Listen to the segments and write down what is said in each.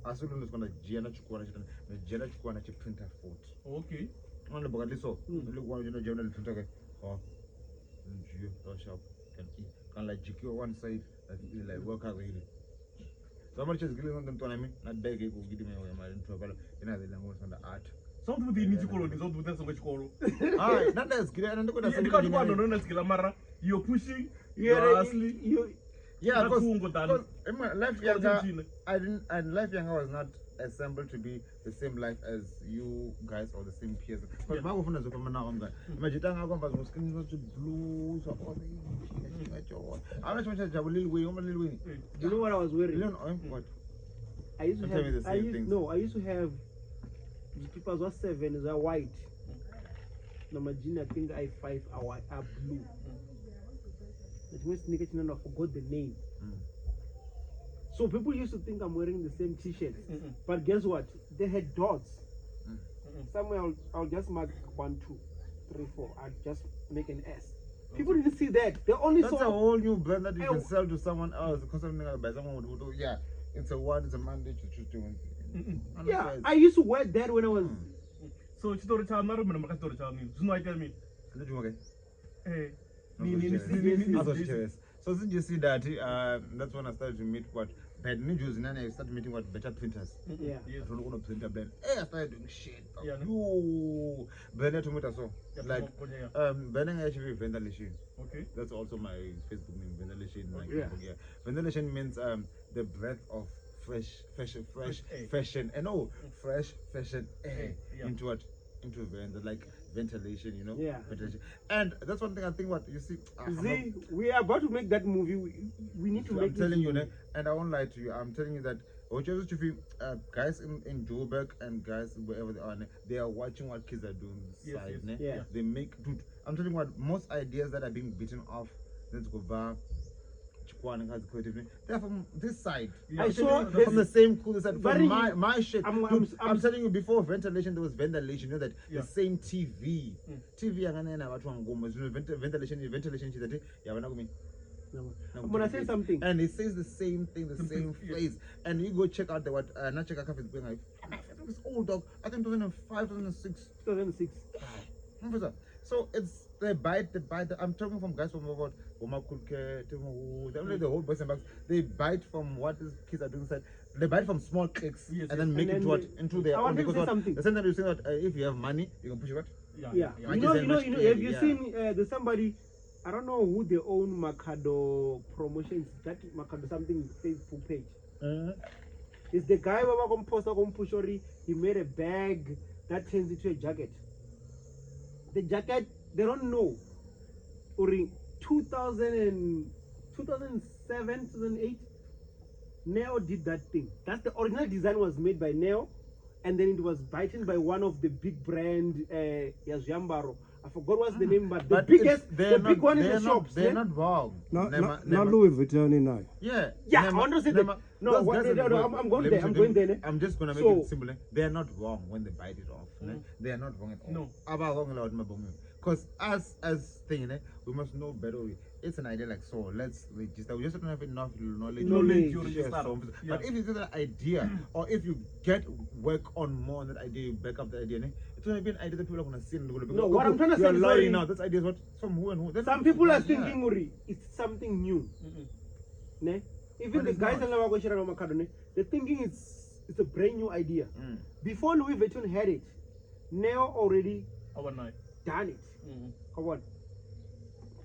asi unozwana jena chikuwana chitana jena chikuwana chiprinter 40 okay on boka liso likuwana jena jena printer ke oh njiyo so sharp can like GQ one side like work out really so much is giving on them to me not beg you give me my intro ina the language on the art sound with the chikolo ndizoti kuti songa chikolo not as good and ndikoda so ndikati kwano nona sikila mara you're pushing yeah because in my life younger life younger was not assembled to be the same life as you guys or the same peers but my often as a now I'm going imagine ngakho mba skin so blue so all how much jabulil way lil way you know what I was wearing what I used to have I used to have zikipas was 7 is white no imagine I think I5 are blue it means I forgot the name so people used to think I'm wearing the same t-shirts but guess what they had dots somewhere I'll just mark 1 2 3 4 I'll just make an S. People didn't see that. They only saw. That's a whole new brand that you can sell to someone else because something by someone would do. Yeah, it's a Monday to Tuesday Wednesday. Yeah, I used to wear that when I was. So it's not a child. Not remember what child means. You know what I mean? So since you see that, that's when I started to meet what bad news and then I started meeting what better printers. Yeah. I don't know printer blend. I started doing shit. Yo, Benet to meet us all. Like Benet actually ventilation. Okay. That's also my Facebook name, ventilation. Like yeah. Ventilation means the breath of fresh fashion and fresh fashion air into what? Into like ventilation, you know? Yeah. Ventilation. And that's one thing I think what you see. We are about to make that movie. We need to make I'm telling you, and I won't lie to you. I'm telling you that guys in Joburg and guys wherever they are watching what kids are doing side. Yeah. They make dude. I'm telling you what, most ideas that are being beaten off, let's go back. They're from this side. I saw from the same cool side. From my shit. I'm telling you, before ventilation, there was ventilation. You know that the same TV. TV. Ventilation. I'm gonna say something. And it says the same thing, the same phrase. And you go check out the what? Not check out it's going like. It's old dog. I think 2005, 2006. 2006. So it's they bite. I'm talking from guys from about the whole boys and bags. They bite from what these kids are doing inside. They bite from small clicks and then make it what into their own. Because the same time you say that if you have money, you can push it. What? Yeah. You know. Have you seen there's somebody? I don't know who they own Macado Promotions. That Macado something Facebook page. It's the guy who post Pushori. He made a bag that turns into a jacket. The jacket, they don't know. During 2007, 2008, Neo did that thing. That's the original design was made by Neo, and then it was bitten by one of the big brand Yazjambaro. I forgot what's the name, but the big one in the shops. They're not wrong. Not Louis Vuitton now. Yeah. I want to say that. No, I'm going there. I'm going there. I'm just gonna make it simple. They're not wrong when they bite it off. They are not wrong at all. No. Because as thing, we must know better. It's an idea like so. Let's register. We just don't have enough knowledge. But if you get an idea, or if you work on more on that idea, you back up the idea. It's going to be an idea that people are going to see. No, what I'm trying to say is now. This idea is what from who and who. Some people are thinking, Uri, it's something new. Ne? Even the guys in Makadone, they're thinking it's a brand new idea. Before Louis Vuitton had it, Neo already done it. Come on.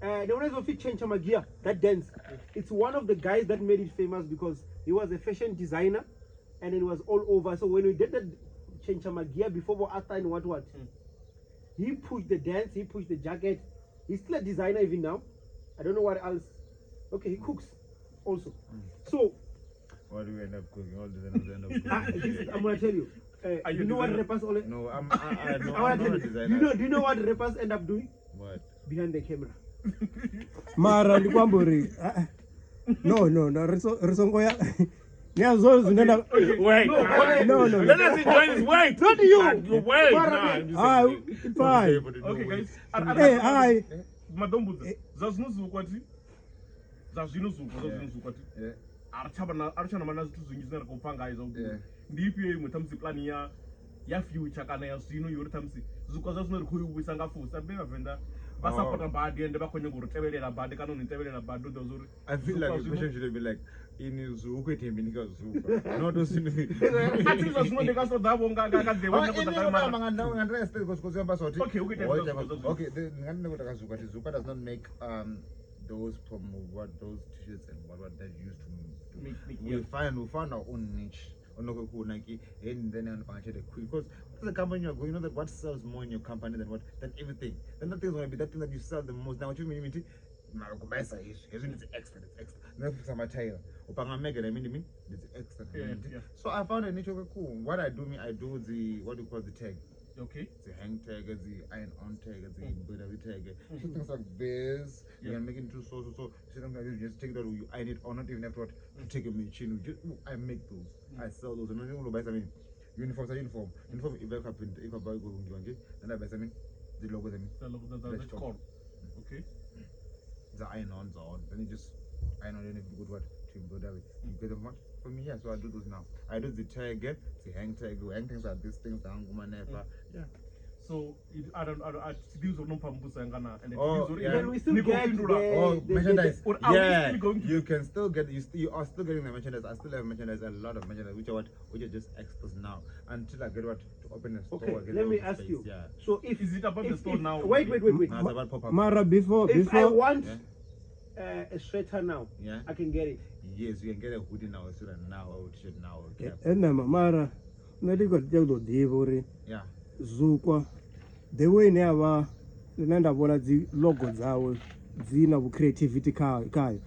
The owners of Chencha Magia, that dance, it's one of the guys that made it famous because he was a fashion designer and it was all over. So when we did the Chencha Magia before after and what, he pushed the dance, he pushed the jacket. He's still a designer even now. I don't know what else. Okay, he cooks also. So what do we end up cooking? All this end up cooking. I'm gonna tell you. You know what rappers always? No, I'm not a designer. Do you know what rappers end up doing? What? Behind the camera. Mara likwamburi. No, risongoya. Wait. No. Let us enjoy this. Wait. Not you. Wait. It's fine. Okay, guys. Hey, hi. Madam Buddha. Zaznuzu kwati. Zaznuzu kwati. arichana mana zwithu zwinzhi zwine ra khou pfa ngayo zwavhuḓi Yeah. ndi ifhio iṅwe ṱhamusi plani ya future kana ya zwino yori ṱhamusi zwikwa zwa zwino ri khou i vhuisa nga fusi abe vhavenḓa vha sapota badi ende vha khou nyanga uri tevhelela badi kana uni tevhelela badi u ḓo zwa uri I feel like the question should be like in Zuko Timbinika Zuka. Not those in the athi zwa zwino ndi nga so ḓavho nga ḓewa ndi khou ḓa mara Okay, okay, okay, the Zuka does not make those from what those t-shirts and what that used to Make, we find our own niche. And then because the company you're going, you know that what sells more in your company than everything. Then that thing's gonna be that thing that you sell the most. Now what you mean it's extra, it's extra. Now for some tire. It's extra. Yeah. So I found a niche cool. What I do the what do you call the tag? Okay. The hang tag, the iron on tag, the embroidery tag. Things like this. You can make it into so. Sometimes you just take that you iron it or not even have to take a machine. I make those. I sell those. And I don't buy something. Uniform. If I buy go then I buy something. The logo them. That's called. Okay. The iron ons on. Then you just iron on any good what to embroidery. You get them much? For me, yeah, so I do those now. I do the tag, the hang tag, hang things like these things down yeah. So I don't these are no pambusa ngana and yeah. Then we still get merchandise. Or are we Yeah, still going to- you can still get you are still getting the merchandise. I still have merchandise, a lot of merchandise, which are just extras now until I get to open a store. Okay, get let all me the ask space, you. Yeah. So if Is it about the store now? Wait. Now it's about pop-up. Mara, before If I want Yeah. a sweater now, Yeah. I can get it. Yes, you can get a hoodie now, a sweater now, or t-shirt now, or cap. enema mara nṋe ndi khou tea u ḓo ḓivha uri Yeah. zukwa the way ine yavha ine nda vhona dzi logo dzawe dzi na vhu creativity khayo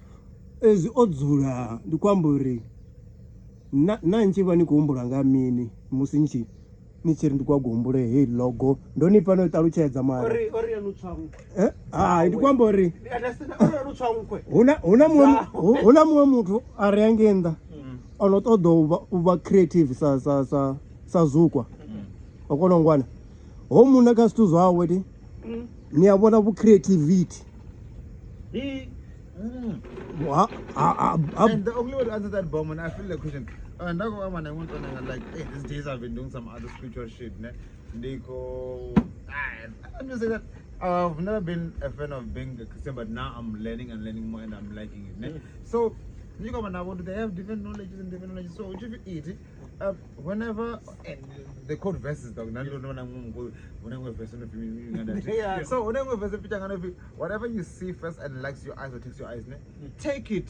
ezwi o dzula ndi khou amba uri na ni tshi vha ni khou humbula nga mini musi ni tshi ri ndi khou humbula heyi logo ndo ni fana u ṱalutshedza mara Ori ya nutswangu. hai ndi khou amba uri Understand? Ori ya nutswangu kwe. huna muṅwe muthu a re hangei nnḓa ono ṱoḓa u vha creative sa zukwa o kona u ngwana ho muna kha zwithu zwawe ti ni a vhona vhu creativity And the only way to answer that bomb, and I feel the question. And I go when I went on and like, hey, these days I've been doing some other spiritual shit. Ne? They go, I'm just saying that I've never been a fan of being a Christian, but now I'm learning more, and I'm liking it. Ne? So you go now, they have different knowledges and different knowledge. So if you eat it, whenever and they quote verses, dog. Yeah. So whenever verse whatever you see first and likes your eyes or takes your eyes, ne? Take it.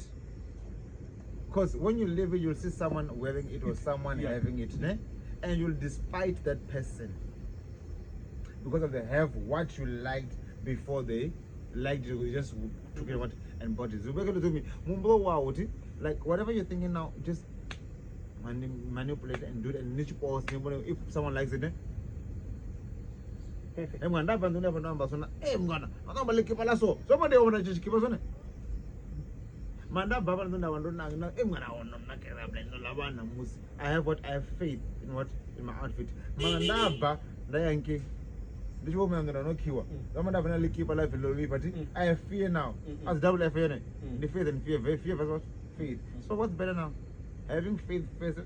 Because when you live it, you'll see someone wearing it or someone having it, ne? And you'll despise that person because of they have what you liked before they liked you. You just took it and bought it. So we're going to do me. Like whatever you're thinking now, just manipulate it and do it. And if someone likes it, ne? Perfect. I'm going to have a number. I'm going to keep a lasso. Somebody want to just keep us on it. I have what I have faith in my outfit. I have fear now. As double F, the faith and fear. Fear versus what? Faith. So what's better now? Having faith first.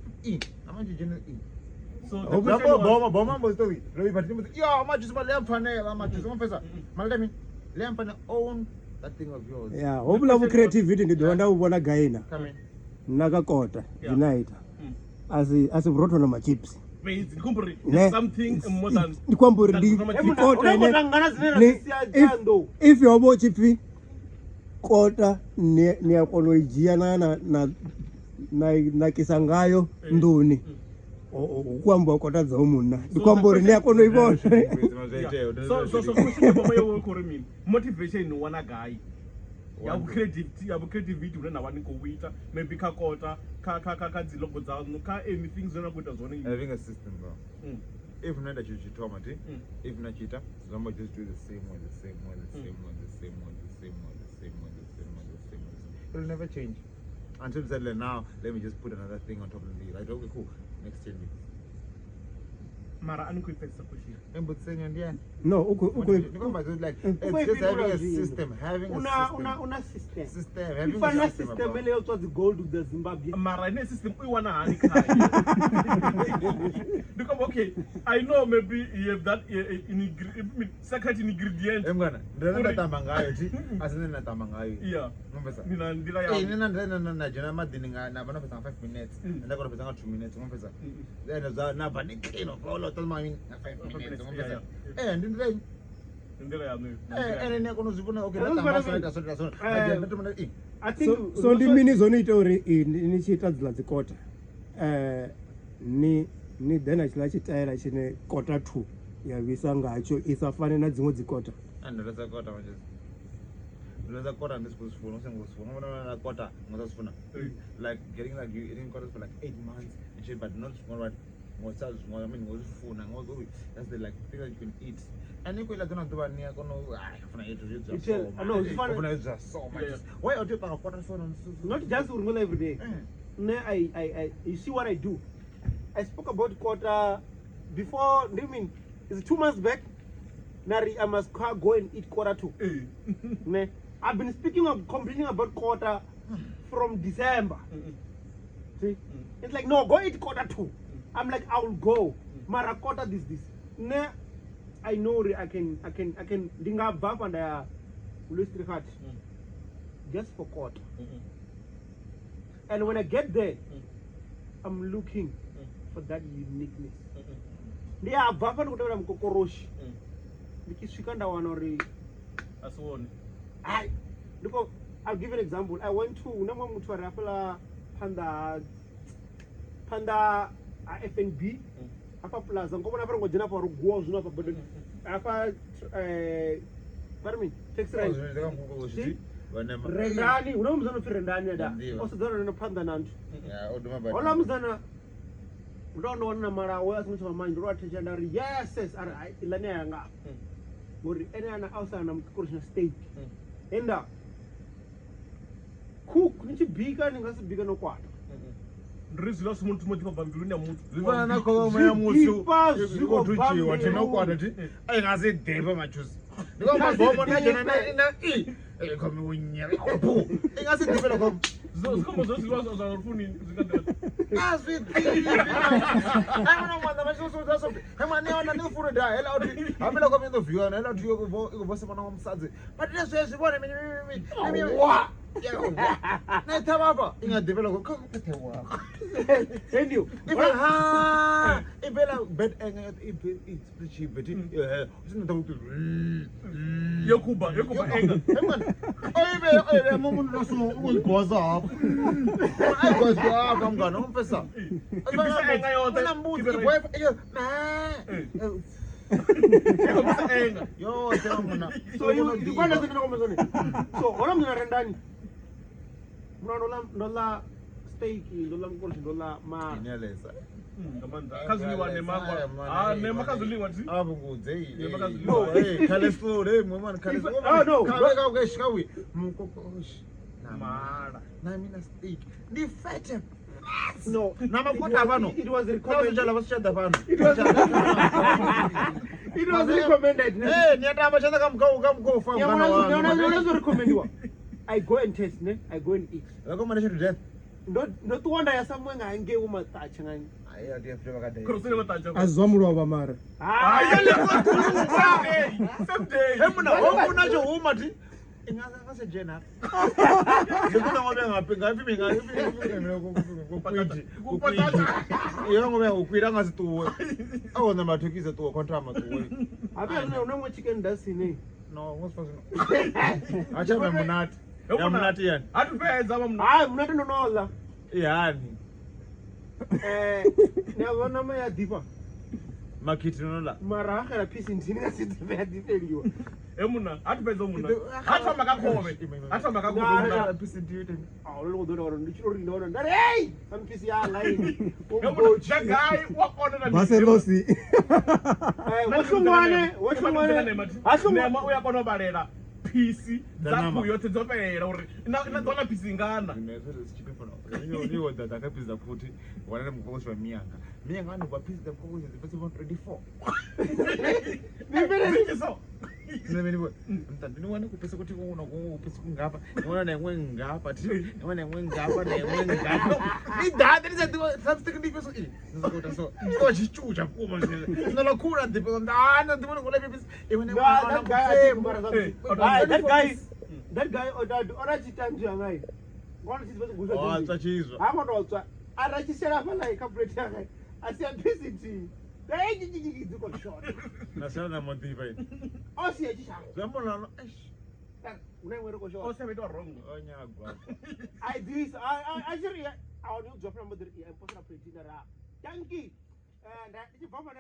How much is general E? So the question was, Bomba was story. How much is my lamp panel? How much is one person? Malami, lamp panel own that thing of yours. ya ho vula vhu creativity ndi ḓo nda u vhona gaina Come in. nakakota dzinaita asi vhurotho na machips it's Ne. something more than ndi khou amba uri ndi kota ine if yo vha u tshi pfhi kota ni a kona u i dzhia na nakisa ngayo nḓuni ku amba kota dza munna ndi khou amba uri ni a kona u i vhona so question bomba yo ko re mini motivation ni wana guy ya bu creativity une na wani ko uita maybe kha kota kha dzi logo dza no kha anything zona kuita zwone Having a system, bro. If not that you tomati, if not cheetah, Zomba just do the same way. It'll never change. Until suddenly now, let me just put another thing on top of the like, okay, cool. Next 10 weeks. mara anikuipesa question Embutsenyo ndiani? No, Nikomba like it's just having a system, having a una system. system, having Ifana a system. system ele yotwa the gold with the Zimbabwe. mara ine system uyiwana hani khaya because okay I know maybe you have that secret ingredient Emngana, ndina tamba ngayo thi, asine natamba ngayo. yeah Ngompesa. mina ndila Eh, ya nina najona madini na bana pesa 5 minutes. Ndakona pesa 2 minutes, ngompesa. Then za na bani clean of all of my 5 minutes, ngompesa. Ndindile ndila ya mimi ene kono zivuna okay That's natamba what I so so. I think so ndi mini zonoita uri ni chiita dzila dzikota ni then achila chitaira chine kota 2 yavisa ngacho isafane na dzimwe dzikota Andoleza kota manje. Ndoleza kota ndisikuzifuna usenguzifuna ngoba na kota ngazasifuna. Like getting like you eating quarters for like 8 months and shit, but not what I mean ngozifuna ngozo that's the like thing that you can eat. And if we like not do any kono afuna eat it. no, it's fun. Afuna eat so much. Why are you talking about quarters for Not just urmula every day. I you see what I do. I spoke about quarter before. I mean, it's 2 months back. Nari, I must go and eat quarter 2. Ne, I've been complaining about quarter from December. See, it's like no, go eat quarter 2. I'm like I will go. Mara quarter this. Ne, I know I can. Dinga bump and lose 3 heart just for quarter. And when I get there, I'm looking for that uniqueness. They are buffering whatever I'm kokoroshi. Nikiswika ndawana ori asione look, I'll give you an example. I went to unamwa mtu arapela panda FNB apa plaza ngobona pare ngojena pa ruguo zvino pa bodo apa taxi ride rendani unomuzana fi rendani da osadzana na panda nantu ola muzana unoona mara wewe asincho mama ndiro atecha ndari yes ari ilane yanga ngori ene ana ausana mkukorisha steak enda cook nichibika ningasibika nokwata ndrizilo simuntu tumwe pabambiluni ya muntu zivana nako maya musu zikotuchiwa tinokwata ti aingazi deba machuzi ndikomba bomo najona na komi unyere kopu ingasi debela kom zikomo zosilwazo za rufuni zikandela azwiti amana mwana machuzo zaso hemani ona nifuru da hela oti abela komi ndo view na hela oti yokuvose mwana womsadze but lezo ezibone mimi wa na tababa inga develop ko kete wa enyo ibela bed it's cheap but usina tabutu yokuba enga oyibe mumuntu noso uyigoza hapo ayigoza hapo mngana umfesa ibisa enga yote nambuzi wife yo enga yo tena so you kwanda zindino komezone so ola mna rendani Nola steak, nola mkoshi, nola ma. Inyalesa. Kazuliwa nemagwa. Nemakazuliwa ti. Abungudze. Nemakazuliwa. Cholesterol, mama cholesterol. Oh no. Kaweka ukeshikawi. Mukokoshi. Mara. Na mina steak. Ndi fat. No. Namakota abano. It was recommended. Njala basishada abano. It was recommended. Niyatamba chanda kamko fa mwana wangu. No, recommended. I go and taste, ne? I go and eat. Recommendation to death. Not wonder ya somewhere ngange umatacha ngani. Aya dia fika kadai. Kurusile matacha. azwamulwa bamara Yale someday. Hemuna wakunacho umati. Ingasa ngase jena. Ndikuna ngobe ngapinga ipi Kupatata. Iyo ngobe ukwira ngasituwe. Awona mathukize tuwe kontrama tuwe. Abe unamwe chicken dasi ne. No, what's possible? Acha memunati. Yamunati yani. Atupeza abamna. Hayi mna ndinonoza. Yani. Niyabona maya dipa. Makiti nonola. Mara akhala piece ndini ngasithi ya dipeliwa. Emuna atupeza umuna. Athamba kakhobe. Athamba kakhobe. Piece ndiyo tena. Lo ndona ndichiro ndona ndari hey some piece yanga yini. Emuna jagai wakona na. baselosi Washungwane. Nema uyakona balela. Pisi. Zakuyo tedzopera uri. Na dona pisi ngana. It's cheaper for now. Niwo dada akapedza kuti wanana mukokosha wamiyanga. Miyanga anobvapisa mukokosha dzipese 24. So. Ndinowana kupesa kuti uno kupesa kungapa. Niwana naimwe ngapa. Niwana naimwe ngapa naimwe ngapa. Idada ndizati substick ndipesa iyi. Ndizakota so. So chichucha kuma zvine. Ndalakura ndipesa ndana ndimone kule pepesa. Iwana that guy orachitanzwa ngai. Ngona chizwe kugusha. Oh, tsachizwa. Hakonotswa. Arachisera pala ikabrate yanga. Asiya visit. Dziko short. Nasana na motiva ini. Osiya chisha. Zambona no. Eish. Unaimwe ko short. Oseveitwa wrong. Onyagwa. I do this. I actually I want to drop number. I'm posting a pretty. Thank you. And it's a bummer.